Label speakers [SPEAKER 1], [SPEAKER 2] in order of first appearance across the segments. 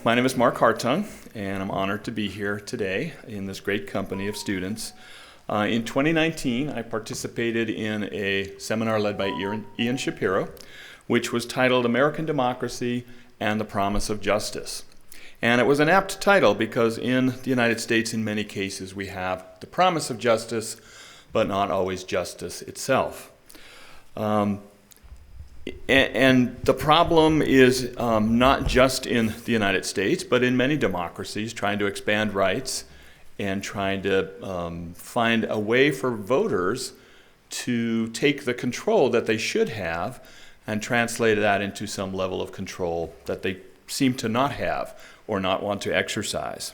[SPEAKER 1] My name is Mark Hartung, and I'm honored to be here today in this great company of students. In 2019, I participated in a seminar led by Ian Shapiro, which was titled American Democracy and the Promise of Justice. And it was an apt title because in the United States, in many cases, we have the promise of justice, but not always justice itself. And the problem is not just in the United States, but in many democracies, trying to expand rights and trying to find a way for voters to take the control that they should have and translate that into some level of control that they seem to not have or not want to exercise.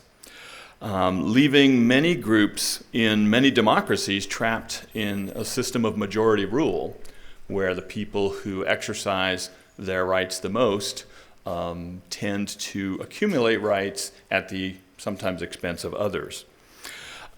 [SPEAKER 1] Leaving many groups in many democracies trapped in a system of majority rule, where the people who exercise their rights the most tend to accumulate rights at the sometimes expense of others.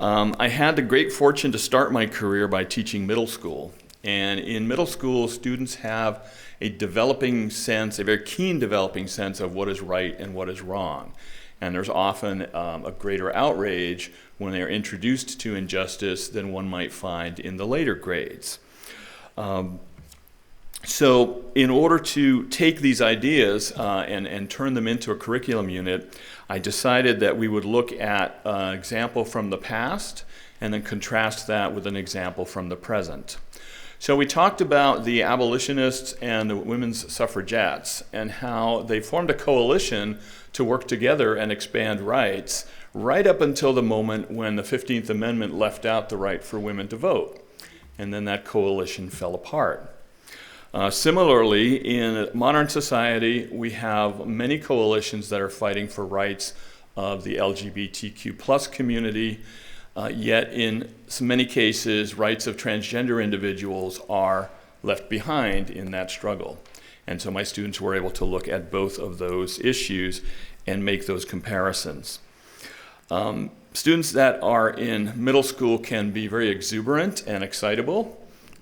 [SPEAKER 1] I had the great fortune to start my career by teaching middle school. And in middle school, students have a very keen developing sense of what is right and what is wrong. And there's often a greater outrage when they're introduced to injustice than one might find in the later grades. So in order to take these ideas and turn them into a curriculum unit, I decided that we would look at an example from the past and then contrast that with an example from the present. So we talked about the abolitionists and the women's suffragettes and how they formed a coalition to work together and expand rights right up until the moment when the 15th Amendment left out the right for women to vote. And then that coalition fell apart. Similarly, in modern society, we have many coalitions that are fighting for rights of the LGBTQ plus community, yet in many cases, rights of transgender individuals are left behind in that struggle. And so my students were able to look at both of those issues and make those comparisons. Students that are in middle school can be very exuberant and excitable,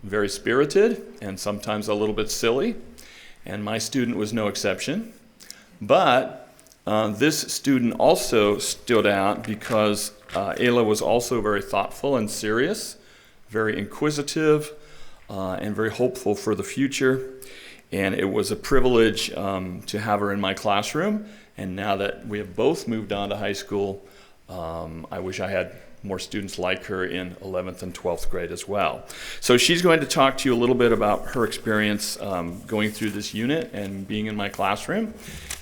[SPEAKER 1] very spirited, and sometimes a little bit silly, and my student was no exception. But this student also stood out because Ajla was also very thoughtful and serious, very inquisitive, and very hopeful for the future. And it was a privilege to have her in my classroom. And now that we have both moved on to high school, I wish I had more students like her in 11th and 12th grade as well. So she's going to talk to you a little bit about her experience going through this unit and being in my classroom,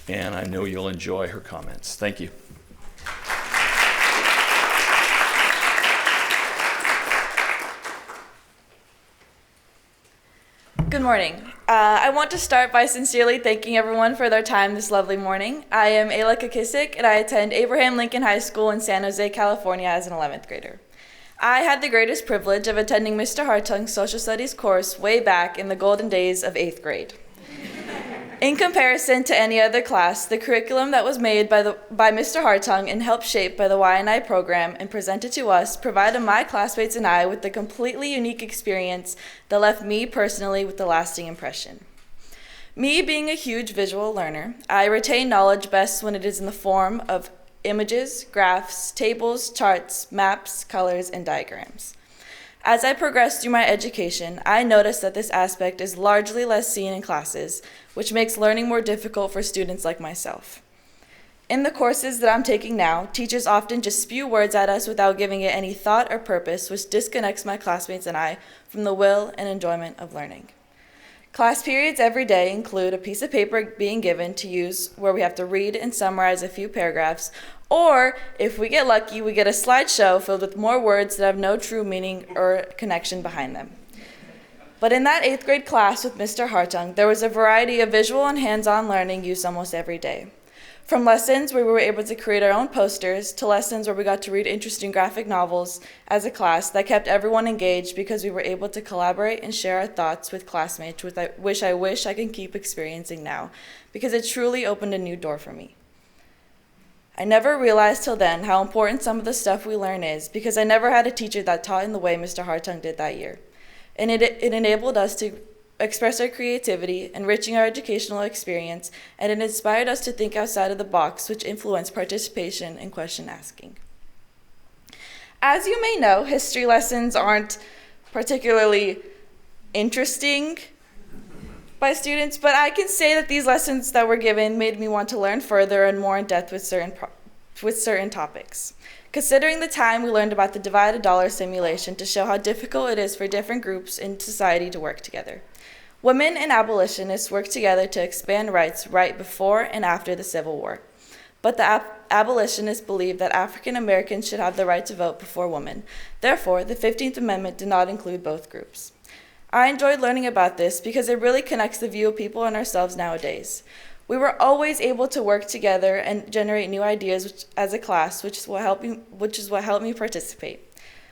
[SPEAKER 1] and I know you'll enjoy her comments. Thank you.
[SPEAKER 2] Good morning. I want to start by sincerely thanking everyone for their time this lovely morning. I am Ajla Caikisc, and I attend Abraham Lincoln High School in San José, California as an 11th grader. I had the greatest privilege of attending Mr. Hartung's social studies course way back in the golden days of 8th grade. In comparison to any other class, the curriculum that was made by Mr. Hartung and helped shape by the Y&I program and presented to us provided my classmates and I with a completely unique experience that left me personally with a lasting impression. Me being a huge visual learner, I retain knowledge best when it is in the form of images, graphs, tables, charts, maps, colors, and diagrams. As I progressed through my education, I noticed that this aspect is largely less seen in classes, which makes learning more difficult for students like myself. In the courses that I'm taking now, teachers often just spew words at us without giving it any thought or purpose, which disconnects my classmates and I from the will and enjoyment of learning. Class periods every day include a piece of paper being given to use where we have to read and summarize a few paragraphs, or if we get lucky, we get a slideshow filled with more words that have no true meaning or connection behind them. But in that 8th grade class with Mr. Hartung, there was a variety of visual and hands-on learning used almost every day. From lessons where we were able to create our own posters to lessons where we got to read interesting graphic novels as a class that kept everyone engaged because we were able to collaborate and share our thoughts with classmates, which I wish I can keep experiencing now because it truly opened a new door for me. I never realized till then how important some of the stuff we learn is because I never had a teacher that taught in the way Mr. Hartung did that year. And it enabled us to express our creativity, enriching our educational experience, and it inspired us to think outside of the box, which influenced participation and question asking. As you may know, history lessons aren't particularly interesting by students, but I can say that these lessons that were given made me want to learn further and more in depth with certain topics. Considering the time, we learned about the divided dollar simulation to show how difficult it is for different groups in society to work together. Women and abolitionists worked together to expand rights right before and after the Civil War. But the abolitionists believed that African Americans should have the right to vote before women. Therefore, the 15th Amendment did not include both groups. I enjoyed learning about this because it really connects the view of people and ourselves nowadays. We were always able to work together and generate new ideas as a class, which is what helped me participate.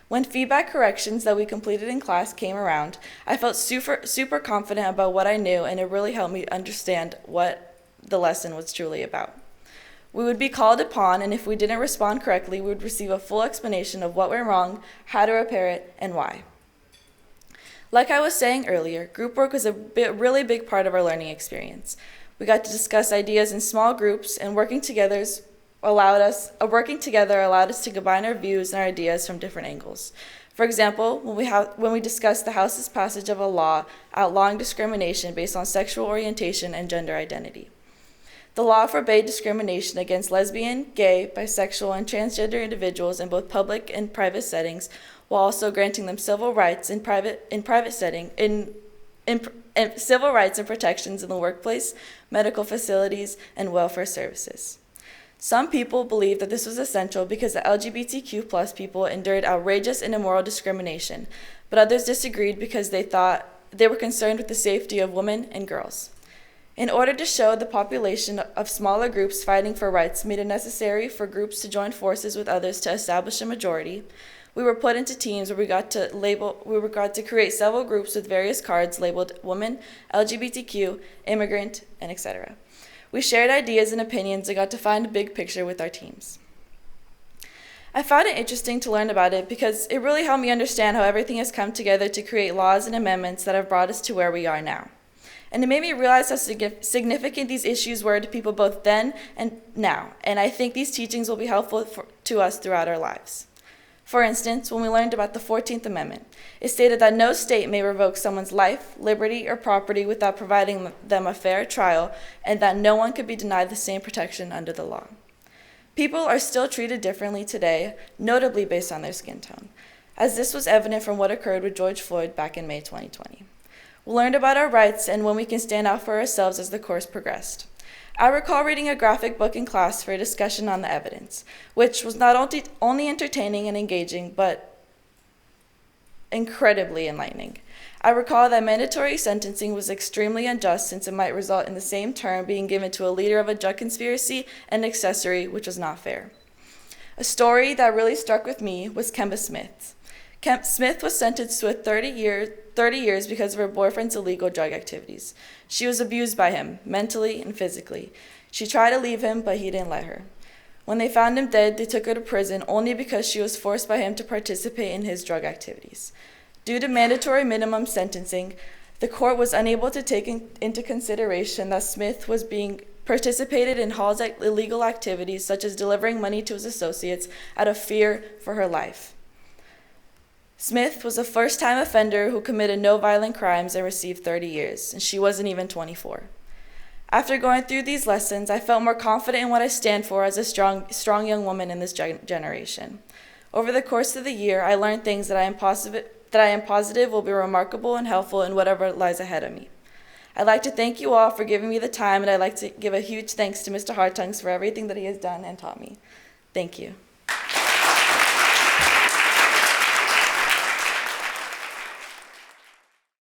[SPEAKER 2] When feedback corrections that we completed in class came around, I felt super confident about what I knew, and it really helped me understand what the lesson was truly about. We would be called upon, and if we didn't respond correctly, we would receive a full explanation of what went wrong, how to repair it, and why. Like I was saying earlier, group work was a really big part of our learning experience. We got to discuss ideas in small groups, and working together allowed us to combine our views and our ideas from different angles. For example, when we discussed the House's passage of a law outlawing discrimination based on sexual orientation and gender identity. The law forbade discrimination against lesbian, gay, bisexual, and transgender individuals in both public and private settings, while also granting them civil rights and civil rights and protections in the workplace, medical facilities, and welfare services. Some people believed that this was essential because the LGBTQ+ people endured outrageous and immoral discrimination, but others disagreed because they thought they were concerned with the safety of women and girls. In order to show the population of smaller groups fighting for rights made it necessary for groups to join forces with others to establish a majority, we were put into teams where we got to create several groups with various cards labeled women, LGBTQ, immigrant, and etc. We shared ideas and opinions and got to find a big picture with our teams. I found it interesting to learn about it because it really helped me understand how everything has come together to create laws and amendments that have brought us to where we are now. And it made me realize how significant these issues were to people both then and now, and I think these teachings will be helpful to us throughout our lives. For instance, when we learned about the 14th Amendment, it stated that no state may revoke someone's life, liberty, or property without providing them a fair trial, and that no one could be denied the same protection under the law. People are still treated differently today, notably based on their skin tone, as this was evident from what occurred with George Floyd back in May 2020. We learned about our rights and when we can stand out for ourselves as the course progressed. I recall reading a graphic book in class for a discussion on the evidence, which was not only entertaining and engaging, but incredibly enlightening. I recall that mandatory sentencing was extremely unjust since it might result in the same term being given to a leader of a drug conspiracy and accessory, which was not fair. A story that really struck with me was Kemba Smith. Smith was sentenced to 30 years because of her boyfriend's illegal drug activities. She was abused by him, mentally and physically. She tried to leave him, but he didn't let her. When they found him dead, they took her to prison only because she was forced by him to participate in his drug activities. Due to mandatory minimum sentencing, the court was unable to take into consideration that Smith was being participated in Hall's illegal activities, such as delivering money to his associates, out of fear for her life. Smith was a first-time offender who committed no violent crimes and received 30 years, and she wasn't even 24. After going through these lessons, I felt more confident in what I stand for as a strong young woman in this generation. Over the course of the year, I learned things that I am positive will be remarkable and helpful in whatever lies ahead of me. I'd like to thank you all for giving me the time, and I'd like to give a huge thanks to Mr. Hartung for everything that he has done and taught me. Thank you.